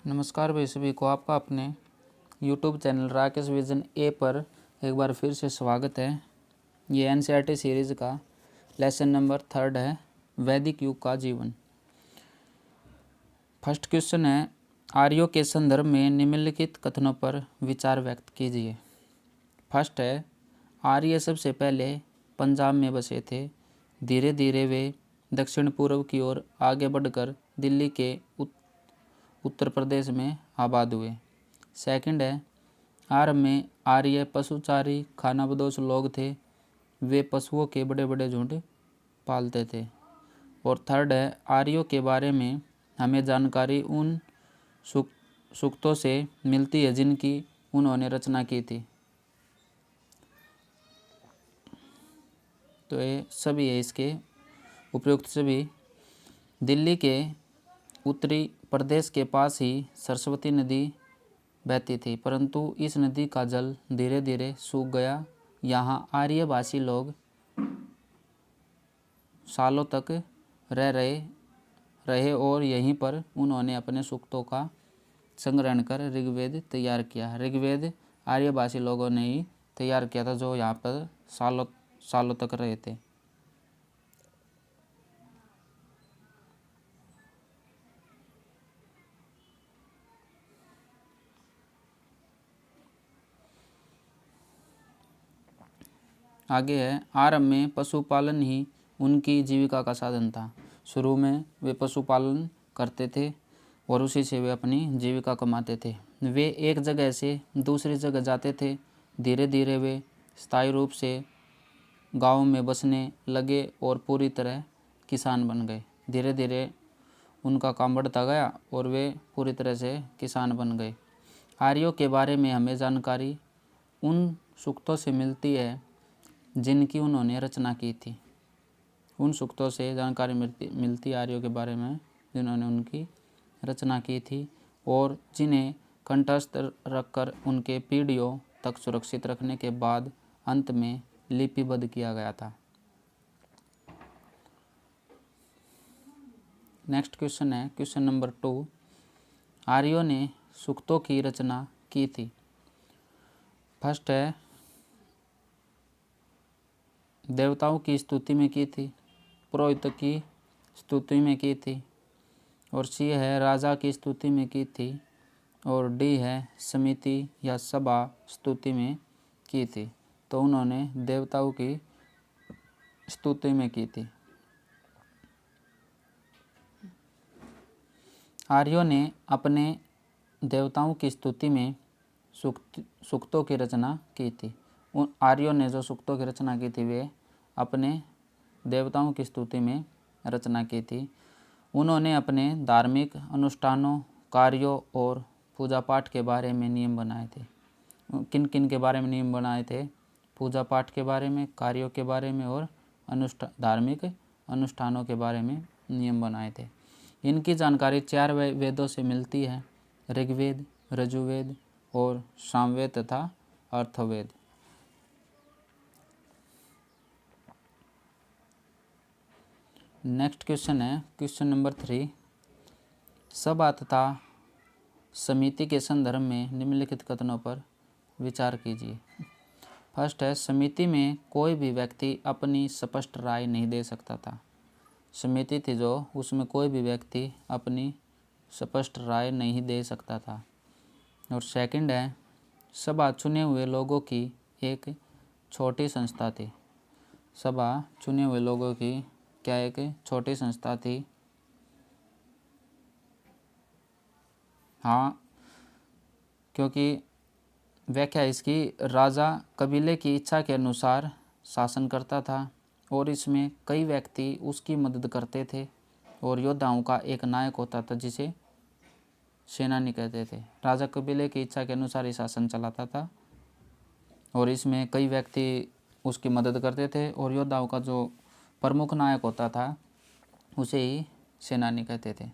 नमस्कार भाई सभी को आपका अपने YouTube चैनल राकेश विजन ए पर एक बार फिर से स्वागत है। ये एनसीईआरटी सीरीज़ का लेसन नंबर 3 है, वैदिक युग का जीवन। फर्स्ट क्वेश्चन है, आर्यों के संदर्भ में निम्नलिखित कथनों पर विचार व्यक्त कीजिए। फर्स्ट है, आर्य सबसे पहले पंजाब में बसे थे। धीरे धीरे वे दक्षिण पूर्व की ओर आगे बढ़कर दिल्ली के उत्तर प्रदेश में आबाद हुए। सेकंड है, आरंभ में आर्य पशुचारी खानाबदोश लोग थे। वे पशुओं के बड़े बड़े झुंड पालते थे। और थर्ड है, आर्यों के बारे में हमें जानकारी उन सूक्तों से मिलती है जिनकी उन्होंने रचना की थी। तो ये सभी है इसके उपयुक्त सभी। दिल्ली के उत्तरी प्रदेश के पास ही सरस्वती नदी बहती थी, परंतु इस नदी का जल धीरे धीरे सूख गया। यहाँ आर्यभाषी लोग सालों तक रहे और यहीं पर उन्होंने अपने सूक्तों का संग्रहण कर ऋग्वेद तैयार किया। ऋग्वेद आर्यभाषी लोगों ने ही तैयार किया था, जो यहाँ पर सालों तक रहे थे। आगे है, आरंभ में पशुपालन ही उनकी जीविका का साधन था। शुरू में वे पशुपालन करते थे और उसी से वे अपनी जीविका कमाते थे। वे एक जगह से दूसरी जगह जाते थे। धीरे धीरे वे स्थायी रूप से गाँव में बसने लगे और पूरी तरह किसान बन गए। धीरे धीरे उनका काम बढ़ता गया और वे पूरी तरह से किसान बन गए। आर्यों के बारे में हमें जानकारी उन सूक्तों से मिलती है जिनकी उन्होंने रचना की थी। उन सूक्तों से जानकारी मिलती आर्यों के बारे में जिन्होंने उनकी रचना की थी और जिन्हें कंठस्थ रखकर उनके पीढ़ियों तक सुरक्षित रखने के बाद अंत में लिपिबद्ध किया गया था। नेक्स्ट क्वेश्चन है, क्वेश्चन नंबर 2, आर्यों ने सूक्तों की रचना की थी। फर्स्ट है, देवताओं की स्तुति में की थी, पुरोहित की स्तुति में की थी, और सी है राजा की स्तुति में की थी, और डी है समिति या सभा स्तुति में की थी। तो उन्होंने देवताओं की स्तुति में की थी। आर्यों ने अपने देवताओं की स्तुति में सूक्तों की रचना की थी। उन आर्यों ने जो सूक्तों की रचना की थी वे अपने देवताओं की स्तुति में रचना की थी। उन्होंने अपने धार्मिक अनुष्ठानों, कार्यों और पूजा पाठ के बारे में नियम बनाए थे। किन किन के बारे में नियम बनाए थे? पूजा पाठ के बारे में, कार्यों के बारे में और धार्मिक अनुष्ठानों के बारे में नियम बनाए थे। इनकी जानकारी 4 वेदों से मिलती है, ऋग्वेद, यजुर्वेद और सामवेद तथा अथर्ववेद। नेक्स्ट क्वेश्चन है, क्वेश्चन नंबर 3, सभा तथा समिति के संदर्भ में निम्नलिखित कथनों पर विचार कीजिए। फर्स्ट है, समिति में कोई भी व्यक्ति अपनी स्पष्ट राय नहीं दे सकता था। समिति थी जो, उसमें कोई भी व्यक्ति अपनी स्पष्ट राय नहीं दे सकता था। और सेकंड है, सभा चुने हुए लोगों की एक छोटी संस्था थी। सभा चुने हुए लोगों की क्या एक छोटी संस्था थी? हाँ, क्योंकि व्याख्या इसकी, राजा कबीले की इच्छा के अनुसार शासन करता था और इसमें कई व्यक्ति उसकी मदद करते थे और योद्धाओं का एक नायक होता था जिसे सेनानी कहते थे। राजा कबीले की इच्छा के अनुसार ही शासन चलाता था और इसमें कई व्यक्ति उसकी मदद करते थे और योद्धाओं का जो प्रमुख नायक होता था उसे ही सेनानी कहते थे।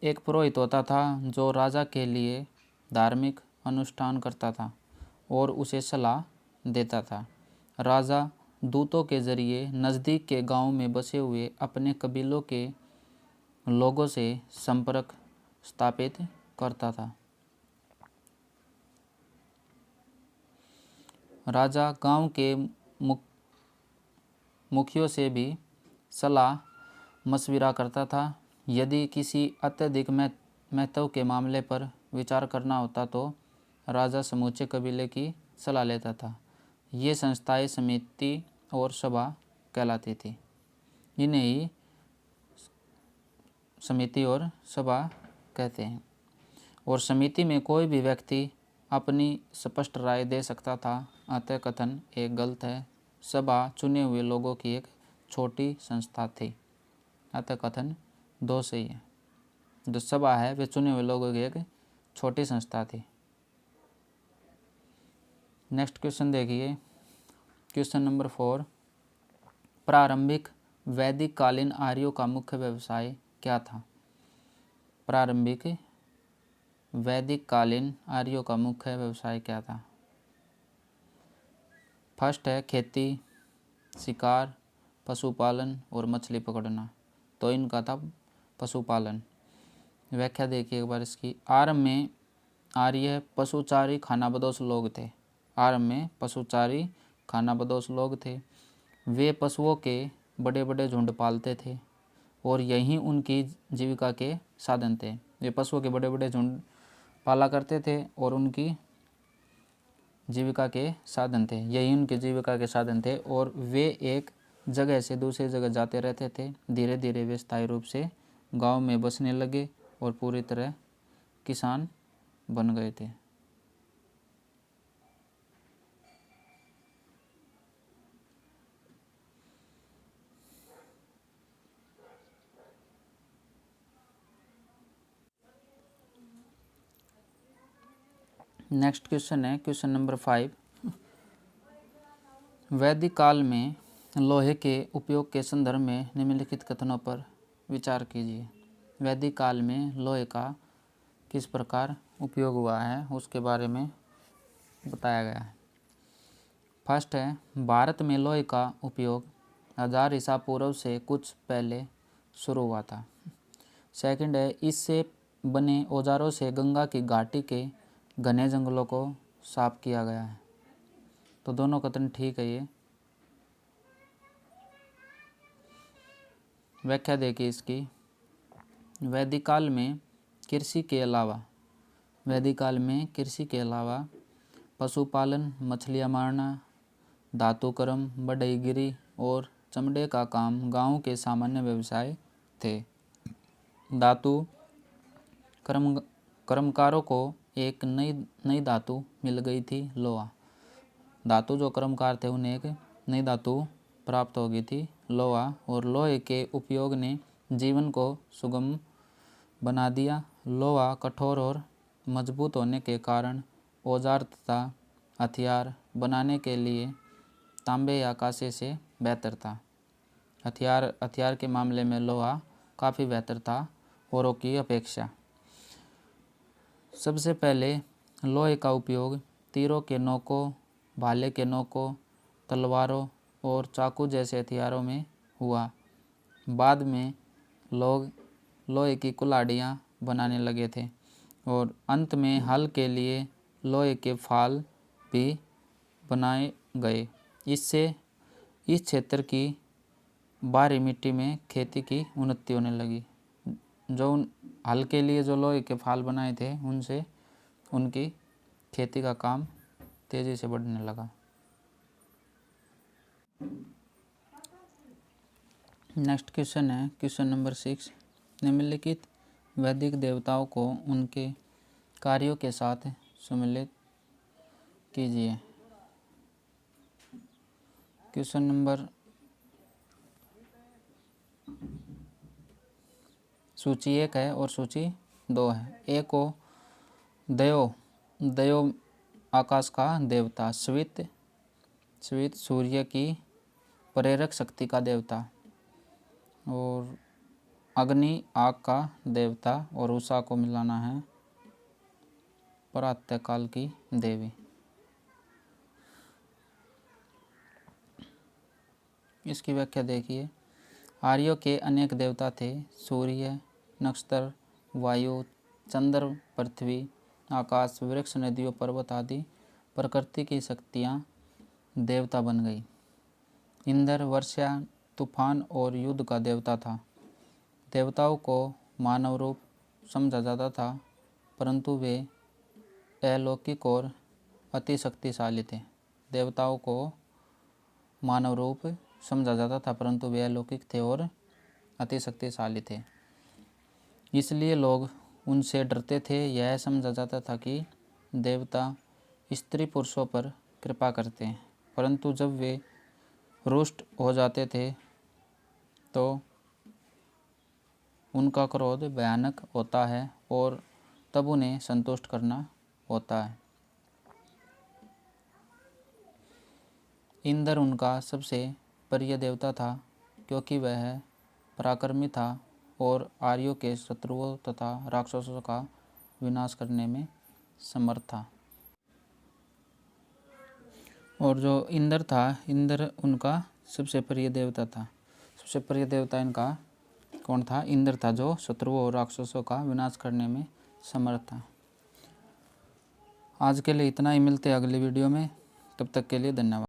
एक पुरोहित होता था जो राजा के लिए धार्मिक अनुष्ठान करता था और उसे सलाह देता था। राजा दूतों के जरिए नज़दीक के गांव में बसे हुए अपने कबीलों के लोगों से संपर्क स्थापित करता था। राजा गांव के मुखियों से भी सलाह मशविरा करता था। यदि किसी अत्यधिक महत्व के मामले पर विचार करना होता तो राजा समूचे कबीले की सलाह लेता था। ये संस्थाएं समिति और सभा कहलाती थी। इन्हें ही समिति और सभा कहते हैं। और समिति में कोई भी व्यक्ति अपनी स्पष्ट राय दे सकता था, अतः कथन एक गलत है। सभा चुने हुए लोगों की एक छोटी संस्था थी, अतः कथन दो सही है। जो सभा है वे चुने हुए लोगों की एक छोटी संस्था थी। नेक्स्ट क्वेश्चन देखिए, क्वेश्चन नंबर 4। प्रारंभिक वैदिक कालीन आर्यों का मुख्य व्यवसाय क्या था? प्रारंभिक वैदिक कालीन आर्यों का मुख्य व्यवसाय क्या था? फर्स्ट है खेती, शिकार, पशुपालन और मछली पकड़ना। तो इनका था पशुपालन। व्याख्या देखिए एक बार इसकी। आरंभ में आर्य पशुचारी खानाबदोश लोग थे। आरंभ में पशुचारी खानाबदोश लोग थे। वे पशुओं के बड़े बड़े झुंड पालते थे और यही उनकी जीविका के साधन थे। वे पशुओं के बड़े बड़े झुंड पाला करते थे और उनकी जीविका के साधन थे, यही उनके जीविका के साधन थे। और वे एक जगह से दूसरी जगह जाते रहते थे। धीरे धीरे वे स्थायी रूप से गांव में बसने लगे और पूरी तरह किसान बन गए थे। नेक्स्ट क्वेश्चन है क्वेश्चन नंबर 5। वैदिक काल में लोहे के उपयोग के संदर्भ में निम्नलिखित कथनों पर विचार कीजिए। वैदिक काल में लोहे का किस प्रकार उपयोग हुआ है उसके बारे में बताया गया है। फर्स्ट है, भारत में लोहे का उपयोग 1000 ईसा पूर्व से कुछ पहले शुरू हुआ था। सेकंड है, इससे बने औजारों से गंगा की घाटी के घने जंगलों को साफ किया गया है। तो दोनों कथन ठीक है। ये व्याख्या देखिए इसकी। वैदिक काल में कृषि के अलावा पशुपालन, मछलियाँ मारना, धातुकर्म, बढ़ईगिरी और चमड़े का काम गांव के सामान्य व्यवसाय थे। धातु कर्मकारों को एक नई धातु मिल गई थी, लोहा। धातु जो कर्मकार थे उन्हें एक नई धातु प्राप्त हो गई थी, लोहा। और लोहे के उपयोग ने जीवन को सुगम बना दिया। लोहा कठोर और मजबूत होने के कारण औजार तथा हथियार बनाने के लिए तांबे या कांसे से बेहतर था। हथियार के मामले में लोहा काफ़ी बेहतर था औरों की अपेक्षा। सबसे पहले लोहे का उपयोग तीरों के नोकों, भाले के नोकों, तलवारों और चाकू जैसे हथियारों में हुआ। बाद में लोग लोहे की कुल्हाड़ियाँ बनाने लगे थे और अंत में हल के लिए लोहे के फाल भी बनाए गए। इससे इस क्षेत्र की बाहरी मिट्टी में खेती की उन्नति होने लगी। जो हल के लिए जो लोहे के फाल बनाए थे उनसे उनकी खेती का काम तेज़ी से बढ़ने लगा। नेक्स्ट क्वेश्चन है क्वेश्चन नंबर 6। निम्नलिखित वैदिक देवताओं को उनके कार्यों के साथ सम्मिलित कीजिए। क्वेश्चन नंबर सूची 1 है और सूची 2 है। एक को दयो आकाश का देवता, स्वित सूर्य की प्रेरक शक्ति का देवता, और अग्नि आग का देवता, और उषा को मिलाना है प्रातःकाल की देवी। इसकी व्याख्या देखिए। आर्यों के अनेक देवता थे। सूर्य, नक्षत्र, वायु, चंद्र, पृथ्वी, आकाश, वृक्ष, नदियों, पर्वत आदि प्रकृति की शक्तियाँ देवता बन गई। इंद्र वर्षा, तूफान और युद्ध का देवता था। देवताओं को मानव रूप समझा जाता था, परंतु वे अलौकिक और अति शक्तिशाली थे। देवताओं को मानव रूप समझा जाता था, परंतु वे अलौकिक थे और अति शक्तिशाली थे। इसलिए लोग उनसे डरते थे। यह समझा जाता था कि देवता स्त्री पुरुषों पर कृपा करते हैं, परंतु जब वे रुष्ट हो जाते थे तो उनका क्रोध भयानक होता है और तब उन्हें संतुष्ट करना होता है। इंद्र उनका सबसे प्रिय देवता था, क्योंकि वह पराक्रमी था और आर्यों के शत्रुओं तथा राक्षसों का विनाश करने में समर्थ था। और जो इंद्र था, इंद्र उनका सबसे प्रिय देवता था। सबसे प्रिय देवता इनका कौन था? इंद्र था, जो शत्रुओं और राक्षसों का विनाश करने में समर्थ था। आज के लिए इतना ही। मिलते हैं अगली वीडियो में। तब तक के लिए धन्यवाद।